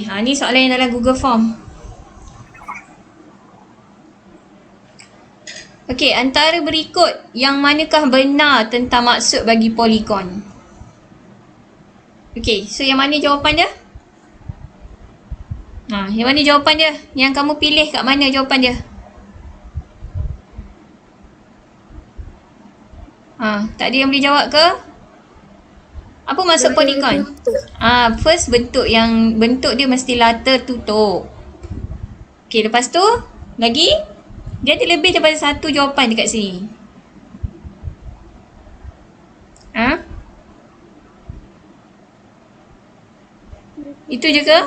Ni soalan yang dalam Google Form. Okey, antara berikut yang manakah benar tentang maksud bagi poligon? Okey, so yang mana jawapan dia? Yang mana jawapan dia? Yang kamu pilih kat mana jawapan dia? Tak ada yang boleh jawab ke? Apa maksud poligon? First bentuk dia mestilah tertutup. Okey, lepas tu lagi dia ada lebih daripada satu jawapan dekat sini. Itu je ke?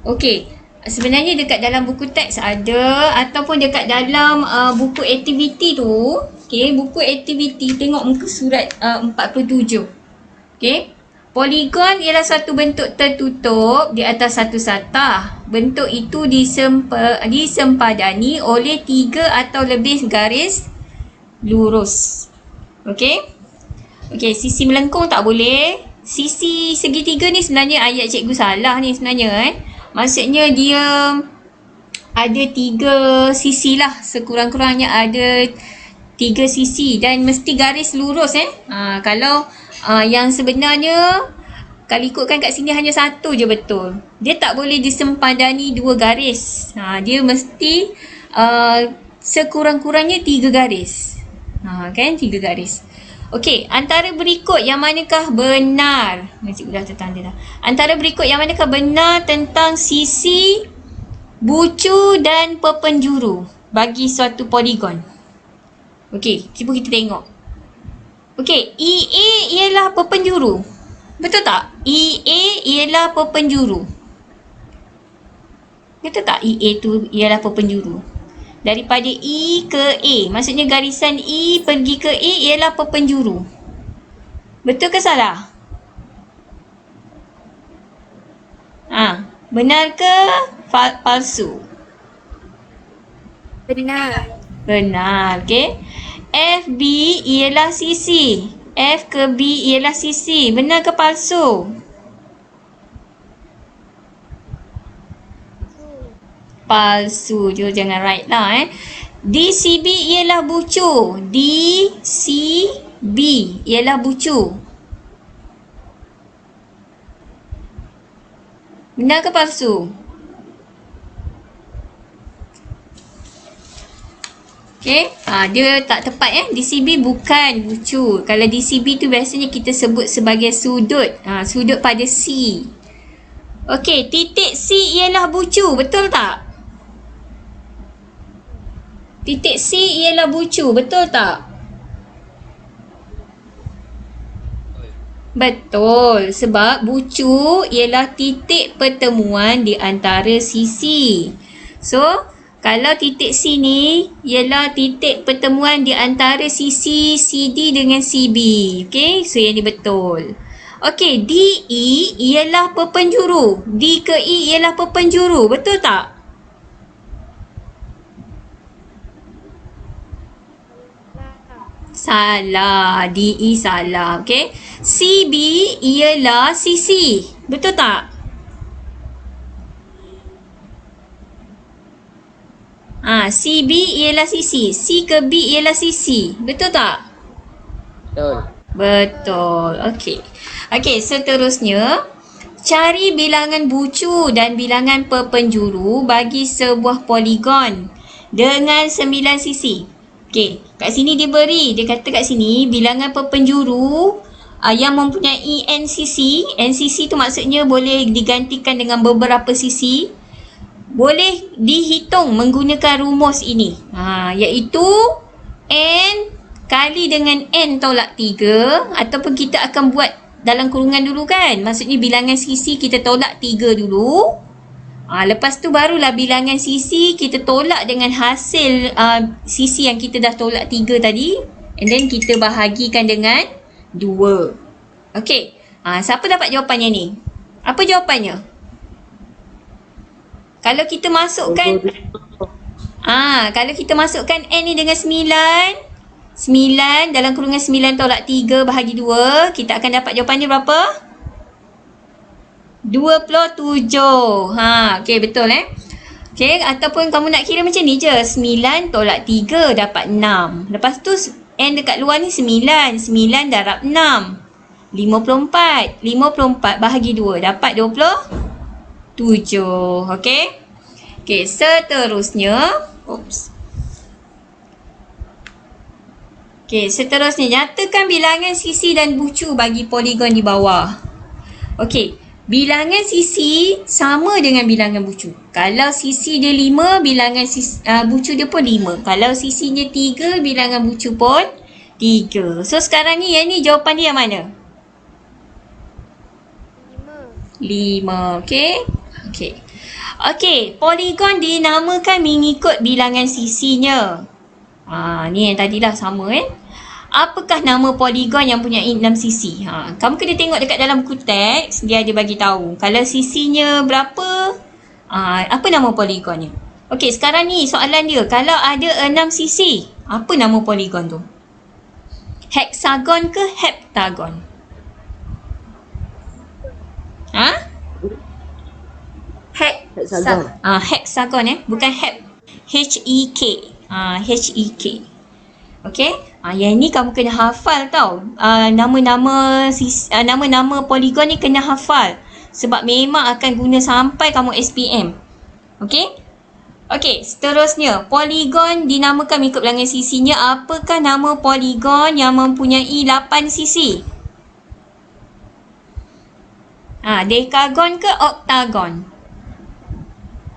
Okey. Sebenarnya dekat dalam buku teks ada ataupun dekat dalam buku aktiviti tu, okey, buku aktiviti tengok muka surat 47. Okey. Poligon ialah satu bentuk tertutup di atas satu satah. Bentuk itu disempadani oleh 3 atau lebih garis lurus. Okey. Okey, sisi melengkung tak boleh. Sisi segitiga ni sebenarnya ayat cikgu salah ni sebenarnya Maksudnya dia ada 3 sisi lah. Sekurang-kurangnya ada 3 sisi dan mesti garis lurus Kalau yang sebenarnya kalau ikutkan kat sini hanya satu je betul. Dia tak boleh disempadani 2 garis. Dia mesti sekurang-kurangnya 3 garis. Kan 3 garis. Okey, antara berikut yang manakah benar? Cikgu dah tertanda dah. Antara berikut yang manakah benar tentang sisi bucu dan perpenjuru bagi suatu poligon? Okey, cuba kita tengok. Okey, EA ialah perpenjuru. Betul tak? EA ialah perpenjuru. Betul tak EA tu ialah perpenjuru? Daripada E ke A. Maksudnya garisan E pergi ke A ialah perpenjuru. Betul ke salah? Benar ke palsu? Benar. Benar, okey. FB ialah sisi. F ke B ialah sisi. Benar ke palsu? Palsu je, jangan right lah DCB ialah bucu. DCB ialah bucu. Benar ke palsu? Okay, dia tak tepat DCB bukan bucu. Kalau DCB tu biasanya kita sebut sebagai sudut. Sudut pada C. Okay, titik C ialah bucu. Betul tak? Titik C ialah bucu. Betul tak? Betul. Sebab bucu ialah titik pertemuan di antara sisi. So, kalau titik C ni ialah titik pertemuan di antara sisi CD dengan CB. Okay, so yang ni betul. Okay, DE ialah perpenjuru. D ke E ialah perpenjuru. Betul tak? Salah. DE salah. Okay. CB ialah sisi. Betul tak? CB ialah sisi. C ke B ialah sisi. Betul tak? Betul. Betul. Okey. Okey, seterusnya cari bilangan bucu dan bilangan perpenjuru bagi sebuah poligon dengan 9 sisi. Okey, kat sini dia beri, dia kata kat sini bilangan perpenjuru yang mempunyai n sisi. N sisi tu maksudnya boleh digantikan dengan beberapa sisi. Boleh dihitung menggunakan rumus ini. Iaitu n kali dengan n tolak 3 ataupun kita akan buat dalam kurungan dulu kan. Maksudnya bilangan sisi kita tolak 3 dulu. Lepas tu barulah bilangan sisi kita tolak dengan hasil sisi yang kita dah tolak 3 tadi. And then kita bahagikan dengan 2. Okey. Siapa dapat jawapannya ni? Apa jawapannya? Kalau kita masukkan kalau kita masukkan n ni dengan 9, 9 dalam kurungan 9 tolak 3 bahagi 2. Kita akan dapat jawapan dia berapa? 27. Okey, betul Okey, ataupun kamu nak kira macam ni je. 9 tolak 3 dapat 6. Lepas tu N dekat luar ni 9. 9 darab 6. 54. 54 bahagi 2 dapat 27. Okey? Okey, seterusnya. Okey, seterusnya nyatakan bilangan sisi dan bucu bagi poligon di bawah. Okey, bilangan sisi sama dengan bilangan bucu. Kalau sisi dia 5, bilangan bucu dia pun 5. Kalau sisinya 3, bilangan bucu pun 3. So sekarang ni yang ni jawapan dia yang mana? 5. Okey. Okey. Okey, poligon dinamakan mengikut bilangan sisinya. Ni yang tadilah sama Apakah nama poligon yang punya 6 sisi? Kamu kena tengok dekat dalam buku teks, dia ada bagi tahu. Kalau sisinya berapa, apa nama poligonnya? Okey, sekarang ni soalan dia, kalau ada 6 sisi, apa nama poligon tu? Heksagon ke heptagon? Heksagon. Heksagon bukan hep. H-E-K. H-E-K. Okey? Yang ni kamu kena hafal tau. Nama-nama poligon ni kena hafal. Sebab memang akan guna sampai kamu SPM. Okey? Okey, seterusnya. Poligon dinamakan mengikut bilangan sisinya. Apakah nama poligon yang mempunyai 8 sisi? Dekagon ke oktagon?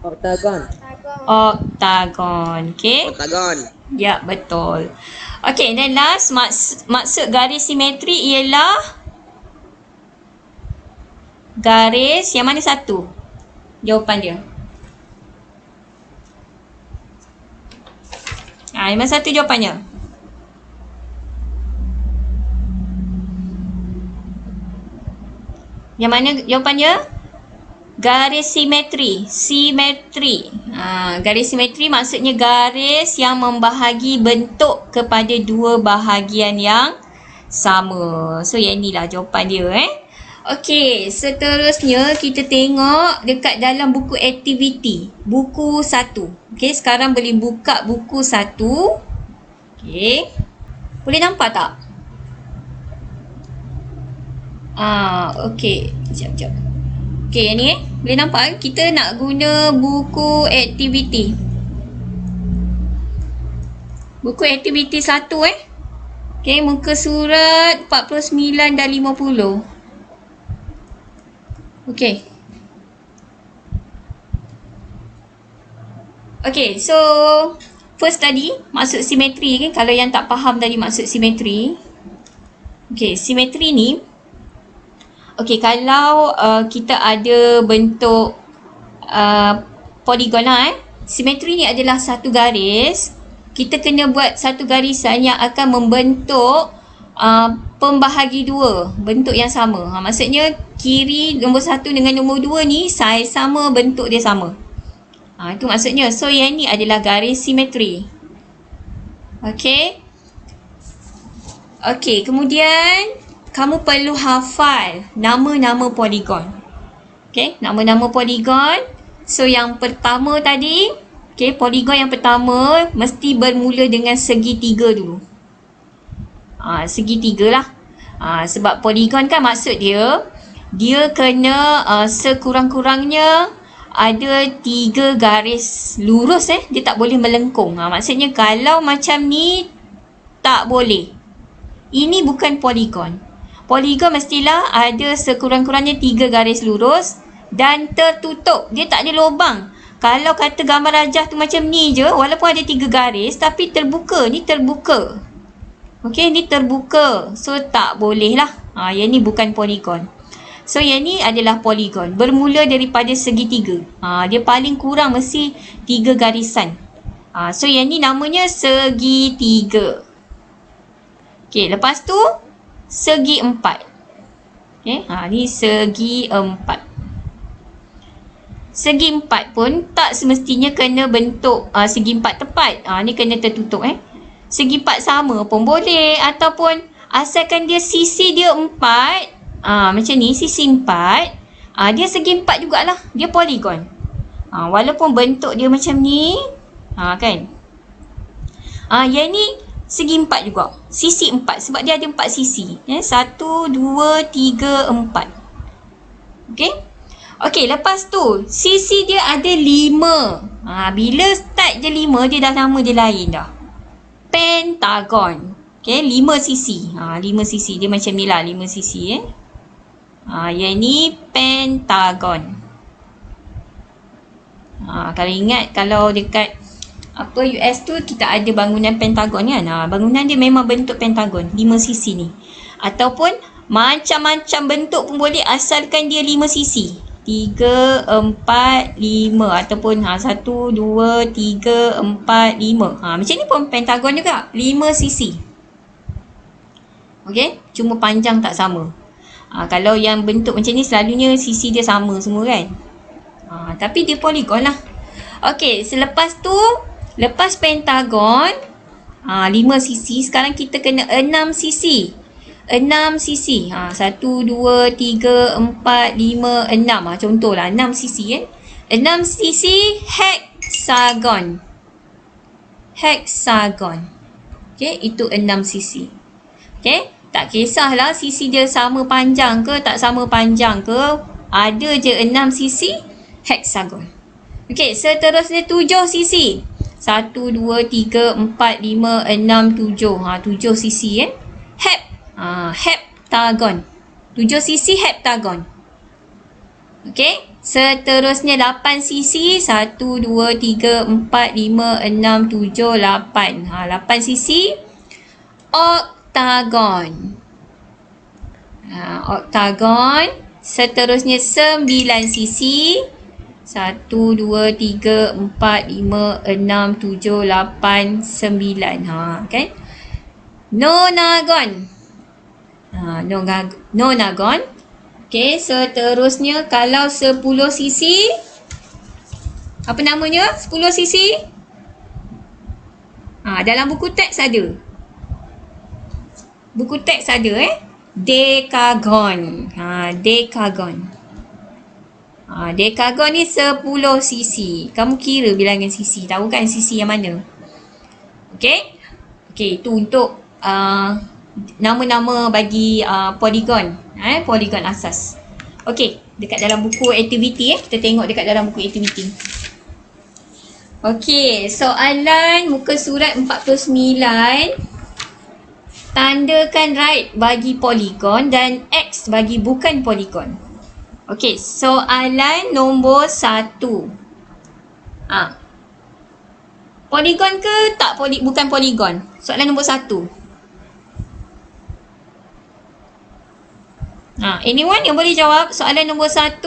Oktagon. Oktagon. Okey? Oktagon. Ya, betul. Okey, dan last maksud garis simetri ialah garis yang mana satu? Jawapan dia. Yang mana satu jawapannya? Yang mana jawapannya? Garis simetri. Simetri. Garis simetri maksudnya garis yang membahagi bentuk kepada dua bahagian yang sama. So yang inilah jawapan dia Okey, seterusnya kita tengok dekat dalam buku aktiviti. Buku 1. Okey, sekarang boleh buka buku 1. Okey. Boleh nampak tak? Okey. Sekejap. Okey, yang ni boleh nampak kita nak guna buku aktiviti. Buku aktiviti 1 Okey, muka surat 49 dan 50. Okey. Okey, so first tadi maksud simetri kalau yang tak faham tadi maksud simetri. Okey, simetri ni okey, kalau kita ada bentuk poligon simetri ni adalah satu garis. Kita kena buat satu garisan yang akan membentuk pembahagi dua, bentuk yang sama. Maksudnya kiri nombor 1 dengan nombor 2 ni saiz sama, bentuk dia sama. Itu maksudnya. So yang ni adalah garis simetri. Okey. Okey, kemudian kamu perlu hafal nama-nama poligon. Okey, nama-nama poligon. So yang pertama tadi, okey, poligon yang pertama mesti bermula dengan segitiga dulu. Segitiga lah. Sebab poligon kan maksud dia kena sekurang-kurangnya ada 3 garis lurus dia tak boleh melengkung. Maksudnya kalau macam ni tak boleh. Ini bukan poligon. Poligon mestilah ada sekurang-kurangnya 3 garis lurus dan tertutup. Dia tak ada lubang. Kalau kata gambar rajah tu macam ni je, walaupun ada 3 garis tapi terbuka. Ni terbuka. Okey, ni terbuka. So tak boleh lah. Yang ni bukan poligon. So yang ni adalah poligon. Bermula daripada segitiga. Dia paling kurang mesti 3 garisan. So yang ni namanya segitiga. Okey, lepas tu segi 4. Okey, ni segi 4. Segi 4 pun tak semestinya kena bentuk segi 4 tepat. Ni kena tertutup segi empat sama pun boleh, ataupun asalkan dia sisi dia 4, macam ni, sisi 4, dia segi 4 jugalah, dia poligon. Walaupun bentuk dia macam ni, kan. Yang ni segi 4 juga, sisi 4 sebab dia ada 4 sisi. 1, 2, 3, 4. Okey. Okey, lepas tu sisi dia ada 5. Bila start je 5, dia dah nama dia lain dah. Pentagon. Okey, 5 sisi. 5 sisi dia macam ni lah, 5 sisi yang ni pentagon. Kalau ingat, kalau dekat US tu kita ada bangunan pentagon kan. Bangunan dia memang bentuk pentagon, 5 sisi ni. Ataupun macam-macam bentuk pun boleh asalkan dia 5 sisi. 3, 4, 5 ataupun 1, 2, 3, 4, 5. Macam ni pun pentagon juga, 5 sisi. Okey, cuma panjang tak sama. Kalau yang bentuk macam ni selalunya sisi dia sama semua kan. Tapi dia poligon lah. Okey, selepas tu, lepas pentagon 5 sisi, sekarang kita kena 6 sisi. 6 sisi. 1, 2, 3, 4, 5, 6. Contohlah 6 sisi 6 sisi hexagon. Hexagon. Okey, itu 6 sisi. Okey, tak kisahlah sisi dia sama panjang ke tak sama panjang ke, ada je 6 sisi hexagon. Okey, seterusnya 7 sisi. 1, 2, 3, 4, 5, 6, 7. 7 sisi heptagon. 7 sisi heptagon. Okey, seterusnya 8 sisi. 1, 2, 3, 4, 5, 6, 7, 8. 8 sisi oktagon. Oktagon. Seterusnya 9 sisi. 1, 2, 3, 4, 5, 6, 7, 8, 9. Kan? Nonagon. Nonagon. Okey, seterusnya kalau 10 sisi, apa namanya? 10 sisi. Dalam buku teks ada. Buku teks ada Dekagon. Dekagon. Dekagon ni 10 sisi. Kamu kira bilangan sisi. Tahu kan sisi yang mana? Okey. Okey, itu untuk nama-nama bagi poligon. Poligon asas. Okey, dekat dalam buku aktiviti kita tengok dekat dalam buku aktiviti. Okey, soalan muka surat 49. Tandakan right bagi poligon dan X bagi bukan poligon. Okey, soalan nombor 1. Poligon ke tak bukan poligon? Soalan nombor 1. Anyone yang boleh jawab soalan nombor 1?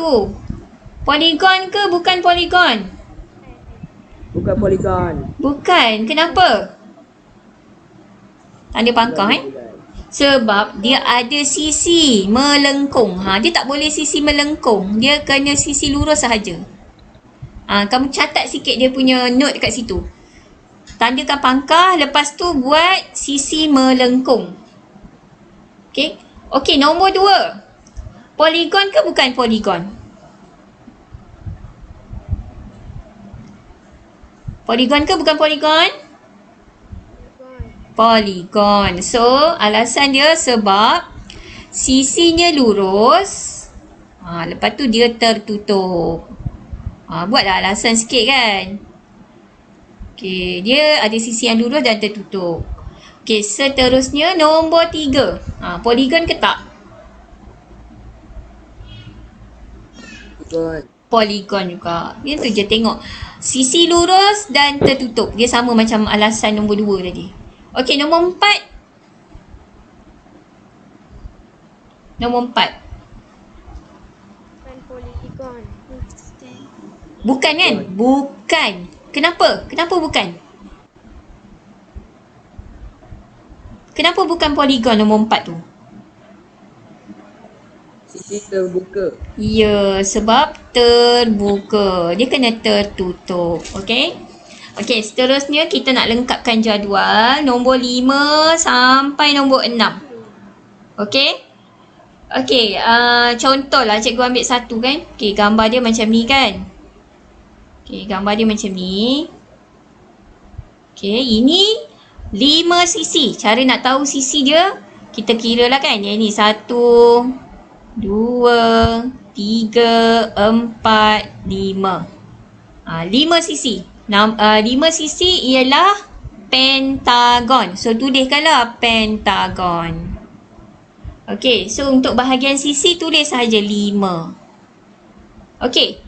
Poligon ke bukan poligon? Bukan poligon. Bukan. Kenapa? Tanda pangkah sebab dia ada sisi melengkung. Dia tak boleh sisi melengkung. Dia kena sisi lurus sahaja. Kamu catat sikit dia punya note dekat situ. Tandakan pangkah, lepas tu buat sisi melengkung. Okey. Okey, nombor 2. Poligon ke bukan poligon? Poligon ke bukan poligon? Poligon. So, alasan dia sebab sisinya lurus. Lepas tu dia tertutup. Buatlah alasan sikit kan. Okey, dia ada sisi yang lurus dan tertutup. Okey, seterusnya nombor 3. Poligon ke tak? Poligon juga. Itu je, tengok. Sisi lurus dan tertutup. Dia sama macam alasan nombor 2 tadi. Okey, nombor 4. Nombor 4. Bukan poligon. Bukan kan? Bukan. Kenapa? Kenapa bukan? Kenapa bukan poligon nombor 4 tu? Sisi terbuka. Ya, sebab terbuka. Dia kena tertutup. Okey? Okey, seterusnya kita nak lengkapkan jadual nombor 5 sampai nombor 6. Okey? Okey, contohlah cikgu ambil satu kan. Okey, gambar dia macam ni kan. Okey, gambar dia macam ni. Okey, ini 5 sisi. Cara nak tahu sisi dia, kita kira lah kan. Yang ni 1, 2, 3, 4, 5. 5 sisi. 5 sisi ialah pentagon. So, tuliskanlah pentagon. Okey, so untuk bahagian sisi tulis sahaja 5. Okey.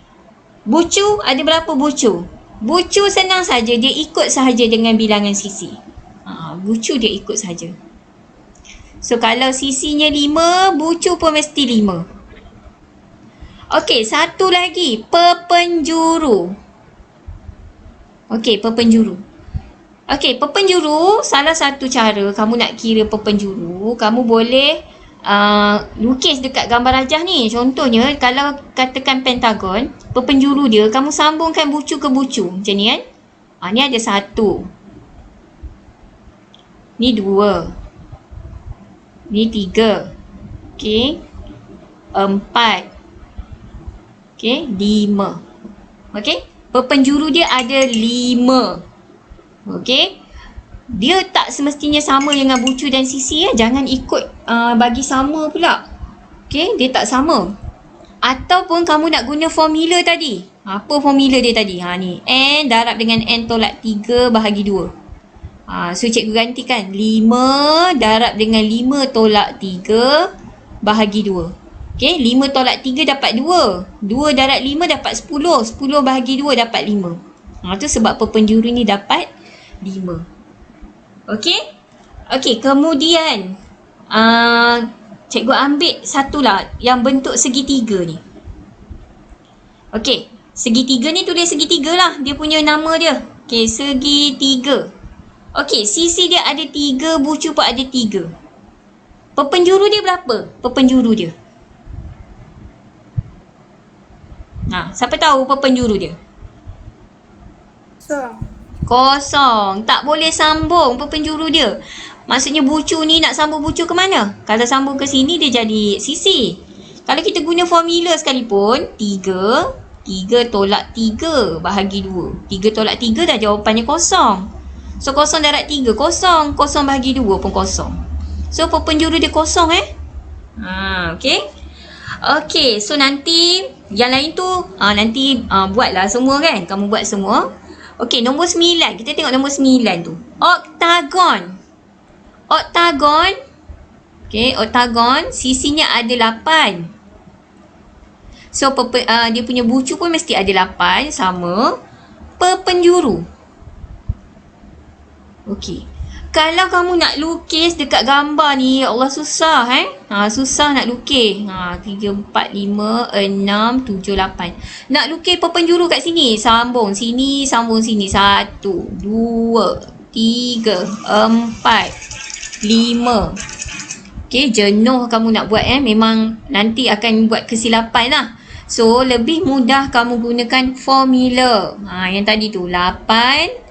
Bucu, ada berapa bucu? Bucu senang saja, dia ikut sahaja dengan bilangan sisi. Bucu dia ikut sahaja. So, kalau sisinya 5, bucu pun mesti 5. Okey, satu lagi, perpenjuru. Okey, perpenjuru. Okey, perpenjuru, salah satu cara kamu nak kira perpenjuru, kamu boleh lukis dekat gambar rajah ni. Contohnya, kalau katakan pentagon, perpenjuru dia, kamu sambungkan bucu ke bucu. Macam ni kan? Ni ada 1. Ni 2. Ni 3. Okey. 4. Okey, 5. Okey. Perpenjuru dia ada 5. Okey. Dia tak semestinya sama dengan bucu dan sisi ya. Jangan ikut bagi sama pula. Okey, dia tak sama. Ataupun kamu nak guna formula tadi. Apa formula dia tadi? Ni. N darab dengan N tolak 3 bahagi 2. So cikgu gantikan. 5 darab dengan 5 tolak 3 bahagi 2. Okey, 5 tolak 3 dapat 2. 2 darab 5 dapat 10. 10 bahagi 2 dapat 5. Tu sebab perpenjuru ni dapat 5. Okey? Okey, kemudian cikgu ambil satulah yang bentuk segitiga ni. Okey, segitiga ni tulis segitiga lah. Dia punya nama dia. Okey, segitiga. Okey, sisi dia ada 3, bucu pun ada 3. Perpenjuru dia berapa? Perpenjuru dia. Siapa tahu perpenjuru dia? Kosong. Tak boleh sambung perpenjuru dia. Maksudnya bucu ni nak sambung bucu ke mana? Kalau sambung ke sini dia jadi sisi. Kalau kita guna formula sekalipun, 3 tolak 3 bahagi 2. 3 tolak 3 dah jawapannya kosong. So kosong darab 3 kosong. Kosong bahagi 2 pun kosong. So perpenjuru dia kosong okey. Okey, so nanti yang lain tu nanti buatlah semua kan. Kamu buat semua. Okey, nombor 9. Kita tengok nombor 9 tu. Oktagon. Oktagon. Okey, oktagon sisinya ada 8. So dia punya bucu pun mesti ada 8 sama. Perpenjuru. Okey. Kalau kamu nak lukis dekat gambar ni, ya Allah susah susah nak lukis. 3, 4, 5, 6, 7, 8. Nak lukis perpenjuru kat sini, sambung sini, sambung sini. 1, 2, 3, 4, 5. Okey, jenuh kamu nak buat memang nanti akan buat kesilapan lah. So, lebih mudah kamu gunakan formula. Yang tadi tu 8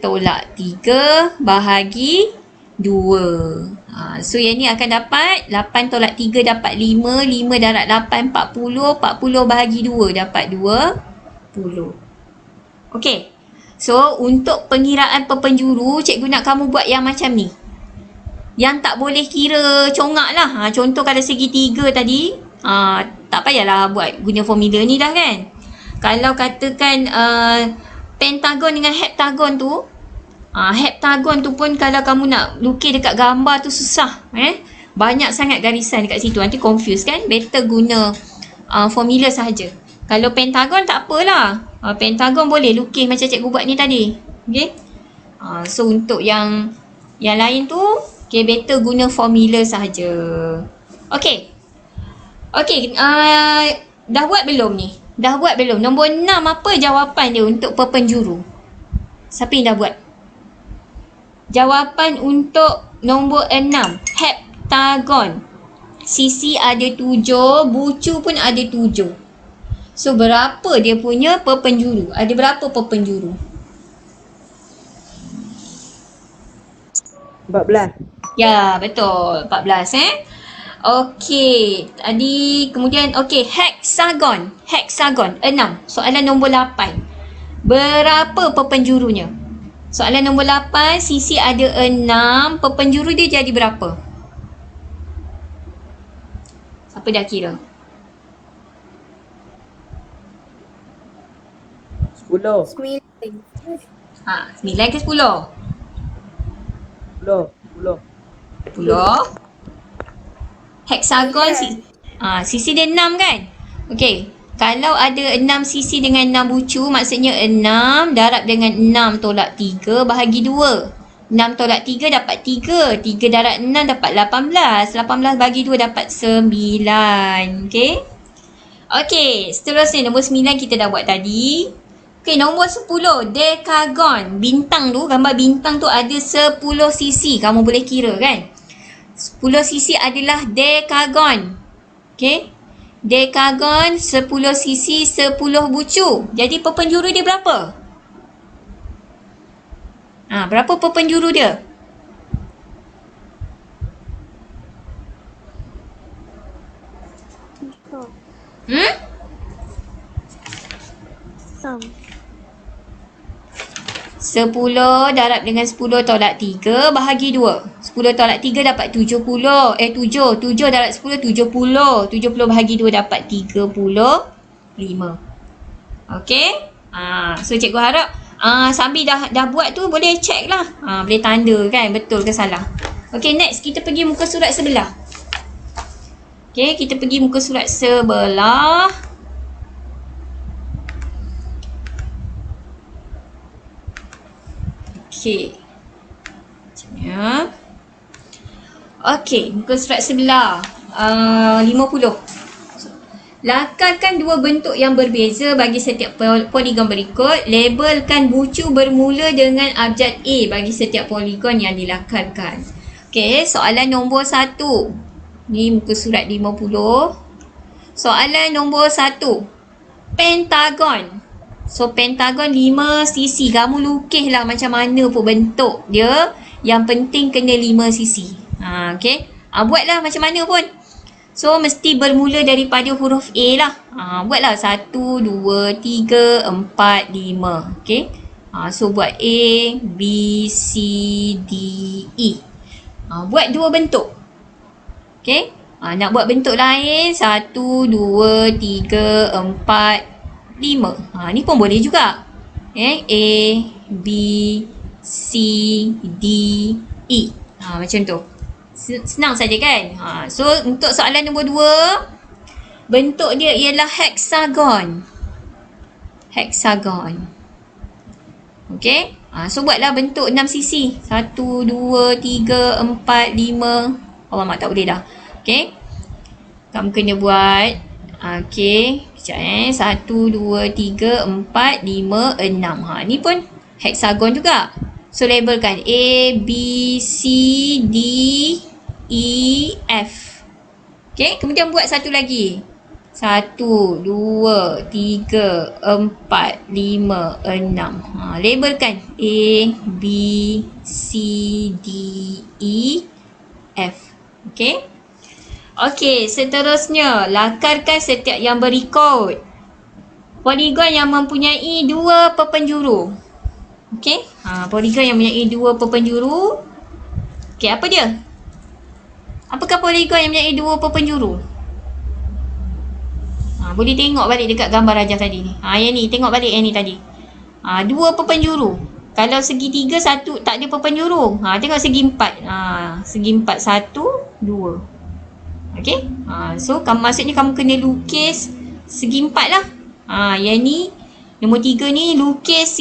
tolak 3 bahagi 2. So yang ni akan dapat 8 tolak 3 dapat 5. 5 darab 8 40. 40 bahagi 2 dapat 20. Okey. So untuk pengiraan perpenjuru, cikgu nak kamu buat yang macam ni. Yang tak boleh kira congak lah. Contoh kalau segitiga tadi, tak payahlah buat guna formula ni dah kan. Kalau katakan pentagon dengan heptagon tu, heptagon tu pun kalau kamu nak lukis dekat gambar tu susah. Banyak sangat garisan dekat situ. Nanti confuse kan. Better guna formula sahaja. Kalau pentagon tak apalah. Pentagon boleh lukis macam cikgu buat ni tadi. Okay. So untuk yang lain tu, okay, better guna formula sahaja. Okay. Okay. Dah buat belum ni? Dah buat belum? Nombor 6 apa jawapan dia untuk perpenjuru? Siapa yang dah buat? Jawapan untuk nombor 6. Heptagon. Sisi ada 7, bucu pun ada 7. So berapa dia punya perpenjuru? Ada berapa perpenjuru? 14. Ya, betul. 14 Okey, tadi kemudian okey, heksagon. Heksagon 6. Soalan nombor 8. Berapa perpenjurunya? Soalan nombor 8, sisi ada 6, perpenjuru dia jadi berapa? Siapa dah kira? 10. 9 ke 10? 10. 10. 10. Heksagon sisi dia 6 kan? Okey. Kalau ada 6 sisi dengan 6 bucu, maksudnya 6 darab dengan 6 tolak 3 bahagi 2. 6 tolak 3 dapat 3. 3 darab 6 dapat 18. 18 bagi 2 dapat 9. Okey. Okey, seterusnya nombor 9 kita dah buat tadi. Okey, nombor 10, dekagon. Bintang tu, gambar bintang tu ada 10 sisi. Kamu boleh kira kan? 10 sisi adalah dekagon. Okey. Dekagon 10 sisi 10 bucu. Jadi perpenjuru dia berapa? Berapa perpenjuru dia? Hmm? Sam. 10 darab dengan 10 tolak 3 bahagi 2. 10 tolak 3 dapat 70. 7. 7 darab 10, 70. 70 bahagi 2 dapat 35. Okey? So cikgu harap sambil dah buat tu boleh check lah. Boleh tanda kan betul ke salah. Okey, next kita pergi muka surat sebelah. Okey, kita pergi muka surat sebelah. Okey. Ya. Okey, muka surat sebelah 50. Lakarkan dua bentuk yang berbeza bagi setiap poligon berikut. Labelkan bucu bermula dengan abjad A bagi setiap poligon yang dilakarkan. Okey, soalan nombor 1. Ni muka surat 50. Soalan nombor 1. Pentagon. So, pentagon 5 sisi. Kamu lukislah macam mana pun bentuk dia. Yang penting kena 5 sisi. Okey. Buatlah macam mana pun. So, mesti bermula daripada huruf A lah. Buatlah 1, 2, 3, 4, 5. Okey. So, buat A, B, C, D, E. Buat 2 bentuk. Okey. Nak buat bentuk lain 1, 2, 3, 4, 5. Ni pun boleh juga. A, B, C, D, E. Macam tu. Senang saja kan? So, untuk soalan nombor 2, bentuk dia ialah heksagon. Heksagon. Okey? So, buatlah bentuk 6 sisi. 1, 2, 3, 4, 5. Awak mak tak boleh dah. Okey? Kamu kena buat. Okey. Sekejap 1, 2, 3, 4, 5, 6. Ni pun heksagon juga. So, labelkan A, B, C, D, E, F. Okey, kemudian buat satu lagi. 1, 2, 3, 4, 5, 6. Labelkan A, B, C, D, E, F. Okey. Okey, seterusnya lakarkan setiap yang berikut. Poligon yang mempunyai 2 perpenjuru. Okey, poligon yang mempunyai 2 perpenjuru. Okey, apa dia? Apakah poligon yang mempunyai 2 perpenjuru? Boleh tengok balik dekat gambar Rajah tadi ni. Yang ni, tengok balik yang ni tadi. 2 perpenjuru. Kalau segitiga satu tak ada perpenjuru. Tengok segi 4. Segi 4 1, 2. Okey. So maksudnya kamu kena lukis segi 4 lah. Yang ni nombor 3 ni lukis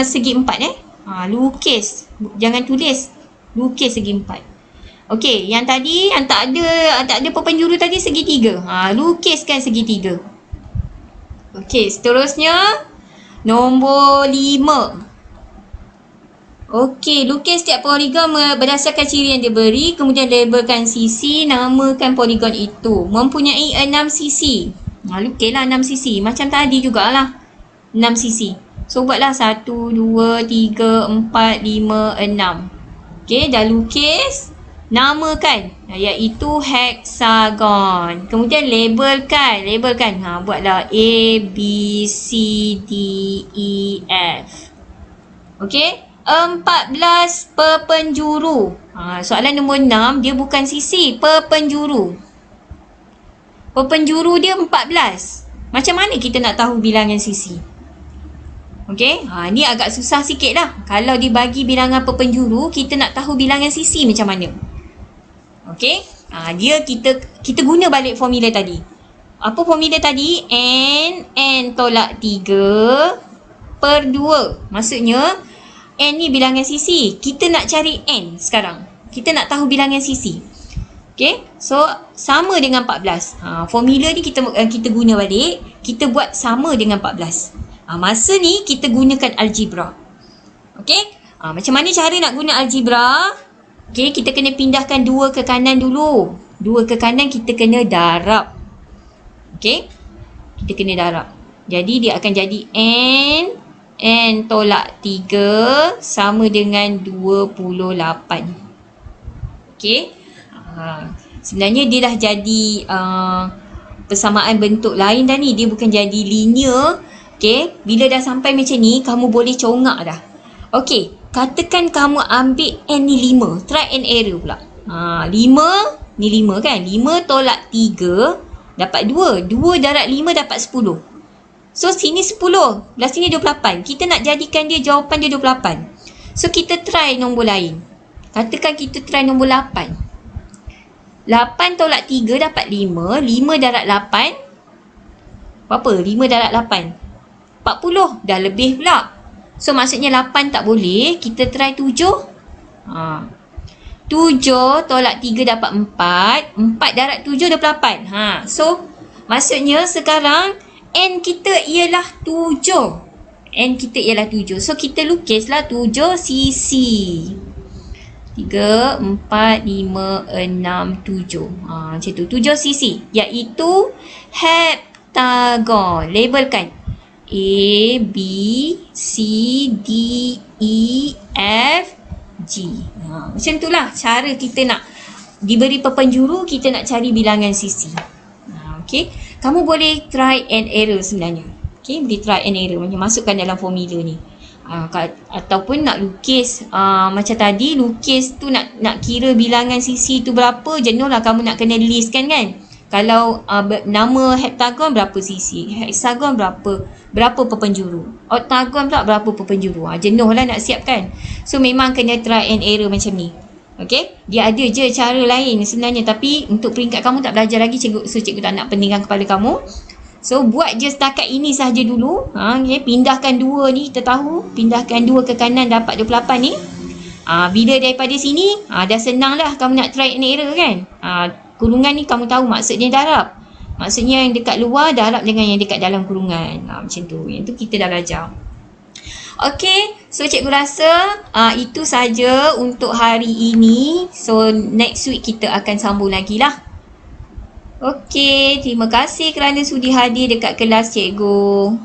segi 4 lukis. Jangan tulis. Lukis segi 4. Okey, yang tadi yang tak ada perpenjuru tadi segi 3. Lukiskan segi 3. Okey, seterusnya nombor 5. Okey, lukis setiap poligon berdasarkan ciri yang diberi, kemudian labelkan sisi, namakan poligon itu. Mempunyai 6 sisi. Lukislah 6 sisi. Macam tadi jugalah. 6 sisi. So, buatlah 1, 2, 3, 4, 5, 6. Okey, dah lukis, namakan, iaitu heksagon. Kemudian labelkan. Buatlah A, B, C, D, E, F. Okey, 14 perpenjuru. Soalan nombor 6, dia bukan sisi, perpenjuru. Perpenjuru dia 14. Macam mana kita nak tahu bilangan sisi? Okey, ni agak susah sikit lah. Kalau dibagi bilangan perpenjuru, kita nak tahu bilangan sisi macam mana? Okey, dia kita guna balik formula tadi. Apa formula tadi? N tolak 3 per 2. Maksudnya, N ni bilangan sisi. Kita nak cari N sekarang. Kita nak tahu bilangan sisi. Okey, so sama dengan 14. Formula ni kita guna balik. Kita buat sama dengan 14. Masa ni kita gunakan algebra. Okey, macam mana cara nak guna algebra? Okey, kita kena pindahkan 2 ke kanan dulu. 2 ke kanan kita kena darab. Okey, kita kena darab. Jadi dia akan jadi N tolak 3 sama dengan 28. Okey, sebenarnya dia dah jadi persamaan bentuk lain dah ni. Dia bukan jadi linear. Okey, bila dah sampai macam ni, kamu boleh congak dah. Okey, katakan kamu ambil N ni 5. Try and error pula. 5, ni 5 kan? 5 tolak 3 dapat 2. 2 darab 5 dapat 10. So, sini 10. Belah sini 28. Kita nak jadikan dia jawapan dia 28. So, kita try nombor lain. Katakan kita try nombor 8. 8 tolak 3 dapat 5. 5 darab 8. Berapa? 5 darab 8. 40. Dah lebih pula. So, maksudnya 8 tak boleh. Kita try 7. 7 tolak 3 dapat 4. 4 darab 7 28. So, maksudnya sekarang N kita ialah 7. N kita ialah 7. So, kita lukislah 7 sisi. 3, 4, 5, 6, 7. Macam tu. 7 sisi. Iaitu heptagon. Labelkan. A, B, C, D, E, F, G. Macam itulah cara kita nak diberi perpenjuru, kita nak cari bilangan sisi. Okey, kamu boleh try and error sebenarnya. Okey, boleh try and error. Masukkan dalam formula ni. Ataupun nak lukis macam tadi, lukis tu nak kira bilangan sisi tu berapa, jenuh lah kamu nak kena list kan. Kalau nama heptagon berapa sisi, heksagon berapa perpenjuru, oktagon pula berapa perpenjuru. Jenuh lah nak siapkan. So memang kena try and error macam ni. Okey, dia ada je cara lain sebenarnya, tapi untuk peringkat kamu tak belajar lagi, cikgu tak nak peningkan kepala kamu. So buat je setakat ini sahaja dulu. Okay. Pindahkan 2 ni, kita tahu pindahkan 2 ke kanan dapat 28 ni. Bila daripada sini dah senang lah kamu nak try and error kan. Kurungan ni kamu tahu maksudnya darab. Maksudnya yang dekat luar darab dengan yang dekat dalam kurungan. Macam tu. Yang tu kita dah belajar. Okey, so cikgu rasa itu saja untuk hari ini. So next week kita akan sambung lagi lah. Okey, terima kasih kerana sudi hadir dekat kelas cikgu.